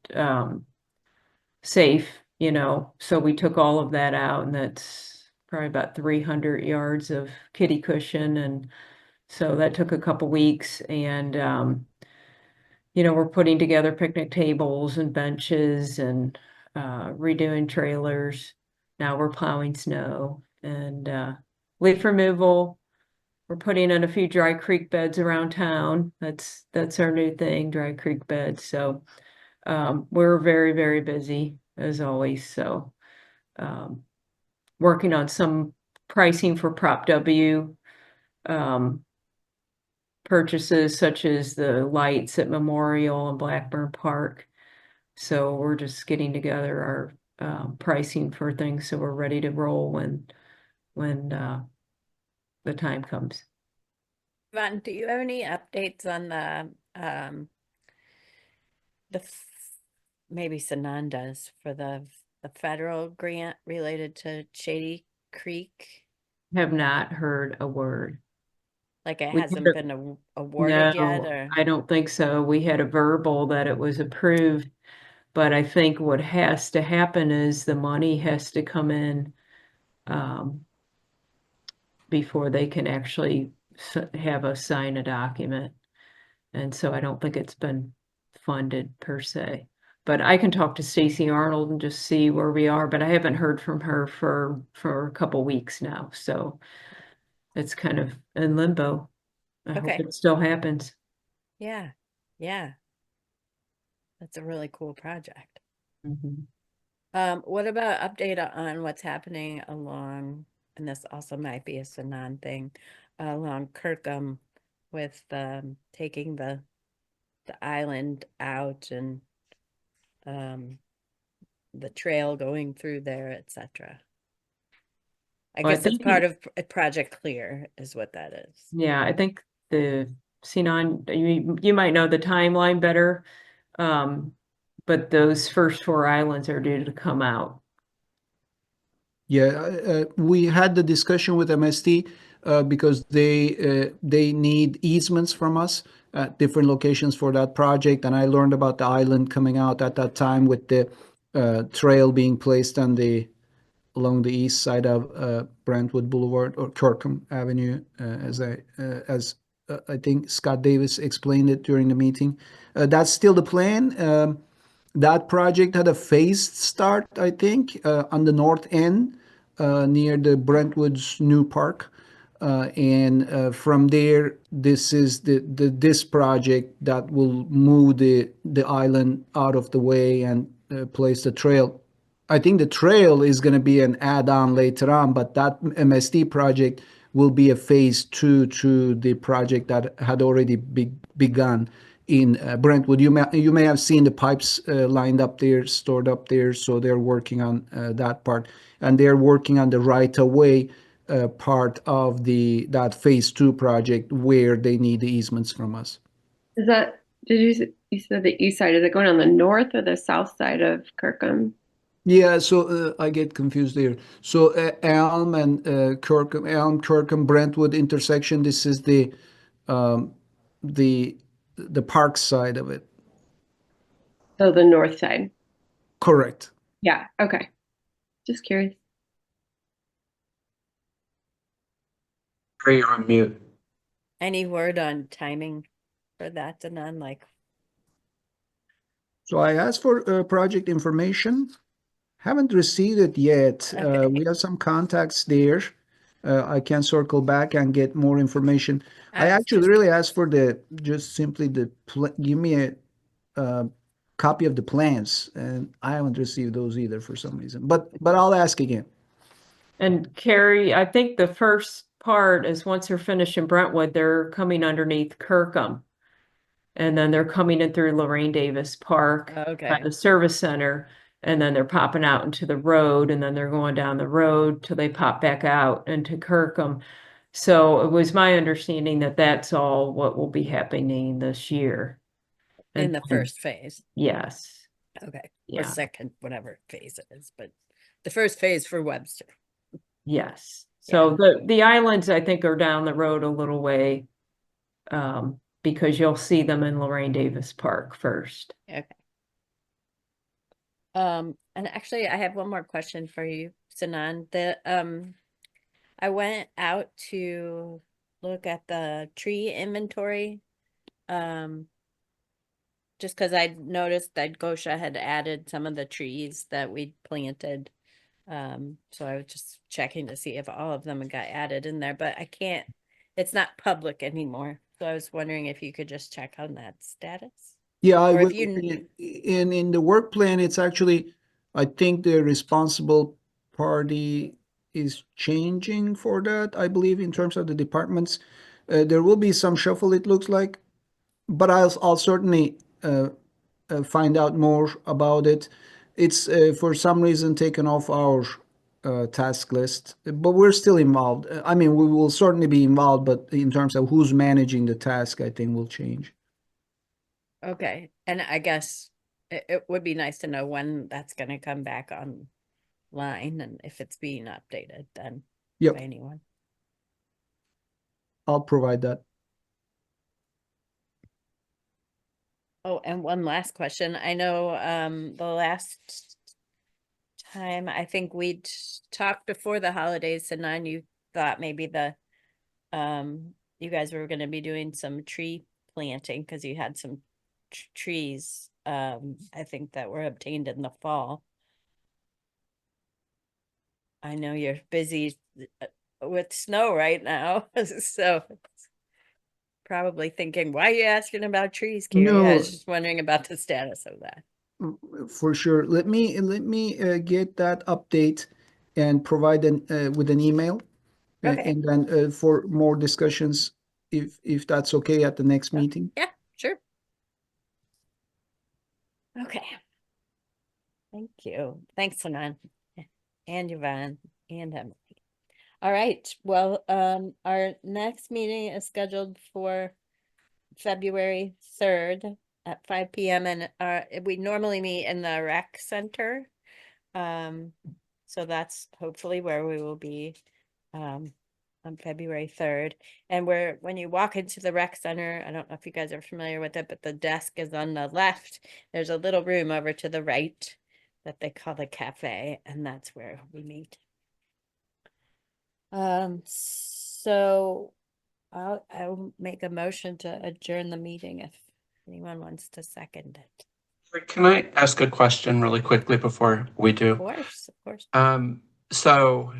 safe, you know. So we took all of that out, and that's probably about 300 yards of kiddie cushion. And so that took a couple weeks. And you know, we're putting together picnic tables and benches and redoing trailers. Now we're plowing snow and leaf removal. We're putting in a few dry creek beds around town. That's our new thing, dry creek beds. So we're very, very busy as always. So working on some pricing for Prop W purchases, such as the lights at Memorial and Blackburn Park. So we're just getting together our pricing for things so we're ready to roll when the time comes. Yvonne, do you have any updates on maybe Sanan does, for the federal grant related to Shady Creek? Have not heard a word. Like it We hasn't had been awarded yet, No, or? I don't think so. We had a verbal that it was approved, but I think what has to happen is the money has to come in before they can actually have us sign a document. And so I don't think it's been funded per se. But I can talk to Stacy Arnold and just see where we are, but I haven't heard from her for a couple weeks now, so it's kind of in limbo. I hope Okay. it still happens. Yeah. Yeah. That's a really cool project. Mhm. What about update on what's happening along, and this also might be a Sanan thing, along Kirkham with taking the island out and the trail going through there, etc. I Well, I guess it's think part of Project Clear is what that is. Yeah, I think the Sinan, you might know the timeline better. But those first 4 islands are due to come out. Yeah, we had the discussion with MST because they need easements from us at different locations for that project, and I learned about the island coming out at that time with the trail being placed on along the east side of Brentwood Boulevard or Kirkham Avenue, as I think Scott Davis explained it during the meeting. That's still the plan. That project had a phased start, I think, on the north end near the Brentwood's new park. And from there, this is this project that will move the island out of the way and place the trail. I think the trail is going to be an add-on later on, but that MSD project will be a phase 2 to the project that had already begun in Brentwood. You may have seen the pipes lined up there, stored up there, so they're working on that part, and they're working on the right-of-way part of that phase 2 project where they need the easements from us. Is that, you said the east side, is it going on the north or the south side of Kirkham? Yeah, so I get confused there. So Elm and Kirkham, Brentwood intersection. This is um, the park side of it. So the north side. Correct. Yeah, okay. Just curious. You're on mute. Any word on timing for that, Sanan? Like, So I asked for project information. Haven't received it yet. Okay. We have some contacts there. I can circle back and get more information. I was actually just- really asked for just simply give me a copy of the plans, and I haven't received those either for some reason. But I'll ask again. And Carrie, I think the first part is once they're finished in Brentwood, they're coming underneath Kirkham. And then they're coming in through Lorraine Davis Park by Okay. the service center. And then they're popping out into the road, and then they're going down the road till they pop back out into Kirkham. So it was my understanding that that's all what will be happening this year. In And the first phase. Yes. Okay. Or Yeah. second, whatever phase it is, but the first phase for Webster. Yes. So the islands, I think, are down the road a little way. Because you'll see them in Lorraine Davis Park first. Okay. And actually I have one more question for you, Sanan. I went out to look at the tree inventory. Just because I noticed that Gosha had added some of the trees that we'd planted. So I was just checking to see if all of them got added in there, but it's not public anymore. So I was wondering if you could just check on that status. Yeah, I Or if will. you- In the work plan, it's actually, I think the responsible party is changing for that, I believe, in terms of the departments. There will be some shuffle, it looks like, but I'll certainly find out more about it. It's for some reason taken off our task list, but we're still involved. I mean, we will certainly be involved, but in terms of who's managing the task, I think will change. Okay, and I guess it would be nice to know when that's gonna come back online and if it's being updated then Yep. by anyone. I'll provide that. Oh, and one last question. I know the last time I think we'd talked before the holidays, and then you thought maybe you guys were gonna be doing some tree planting because you had some trees, I think that were obtained in the fall. I know you're busy with snow right now, so probably thinking, why are you asking about trees, Carrie? I No. was just wondering about the status of that. For sure. Let me get that update and provide with an email, Okay. and then for more discussions, if that's okay at the next meeting. Yeah, sure. Okay. Thank you. Thanks, Sanan, and Yvonne, and Emily. All right. Well, our next meeting is scheduled for February 3rd at 5 p.m. and we normally meet in the rec center. So that's hopefully where we will be on February 3rd. And when you walk into the rec center, I don't know if you guys are familiar with it, but the desk is on the left. There's a little room over to the right that they call the cafe, and that's where we meet. So I'll make a motion to adjourn the meeting if anyone wants to second it. Can I ask a question really quickly before we do? Of course, of course. So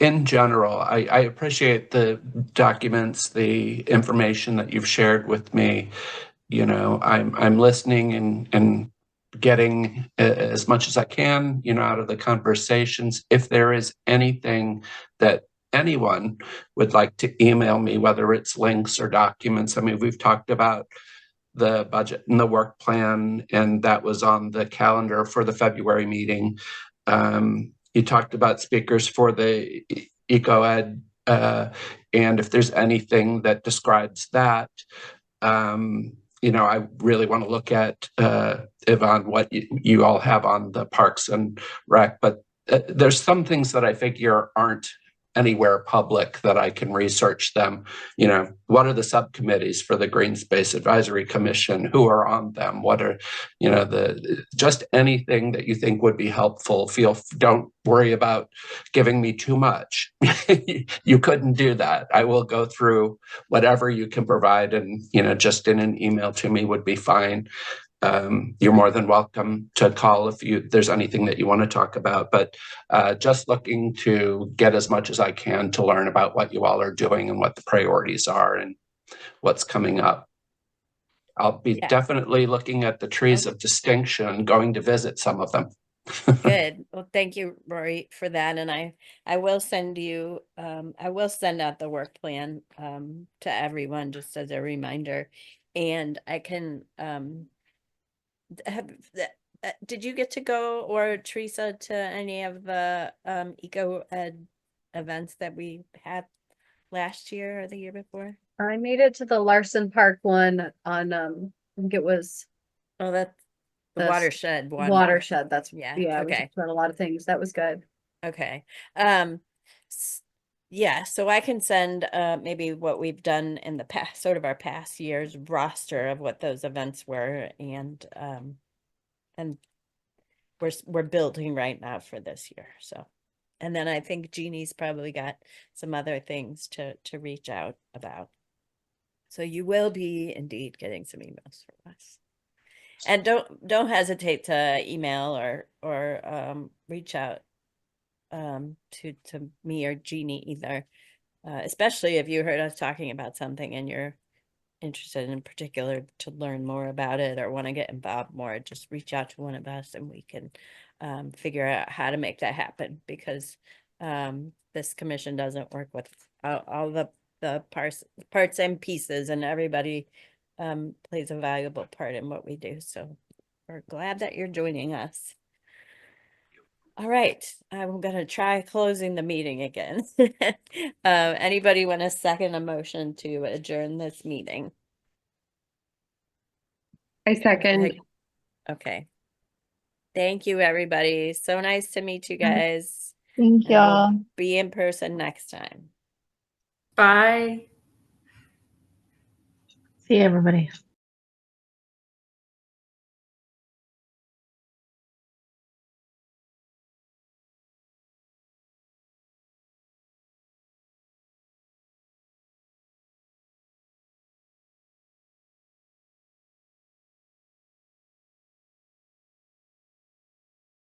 in general, I appreciate the documents, the information that you've shared with me. You know, I'm listening and getting as much as I can, you know, out of the conversations. If there is anything that anyone would like to email me, whether it's links or documents, I mean, we've talked about the budget and the work plan, and that was on the calendar for the February meeting. You talked about speakers for the EcoEd, and if there's anything that describes that, you know, I really want to look at, Yvonne, what you all have on the Parks and Rec, but there's some things that I figure aren't anywhere public that I can research them. You know, what are the subcommittees for the Green Space Advisory Commission? Who are on them? What are, you know, just anything that you think would be helpful. Don't worry about giving me too much. You couldn't do that. I will go through whatever you can provide, and, you know, just in an email to me would be fine. You're more than welcome to call if there's anything that you want to talk about, but just looking to get as much as I can to learn about what you all are doing and what the priorities are and what's coming up. I'll be definitely looking at the trees of distinction, going to visit some of them. Good. Well, thank you, Rory, for that. And I will send you, I will send out the work plan to everyone just as a reminder. And I can did you get to go, or Teresa, to any of the EcoEd events that we had last year or the year before? I made it to the Larson Park one on, I think it was Oh, that's the the watershed one. Watershed. That's, Yeah, yeah, we okay. talked about a lot of things. That was good. Okay. Yeah, so I can send maybe what we've done in the past, sort of our past year's roster of what those events were, and we're building right now for this year. So, and then I think Jeannie's probably got some other things to reach out about. So you will be indeed getting some emails from us. And don't hesitate to email or reach out to me or Jeannie either, especially if you heard us talking about something and you're interested in particular to learn more about it or want to get involved more. Just reach out to one of us and we can figure out how to make that happen, because this commission doesn't work with all the parts and pieces, and everybody plays a valuable part in what we do. So we're glad that you're joining us. All right, I'm gonna try closing the meeting again. Anybody want to second a motion to adjourn this meeting? I second. Okay. Thank you, everybody. So nice to meet you guys. Thank And we'll y'all. be in person next time. Bye. See you, everybody.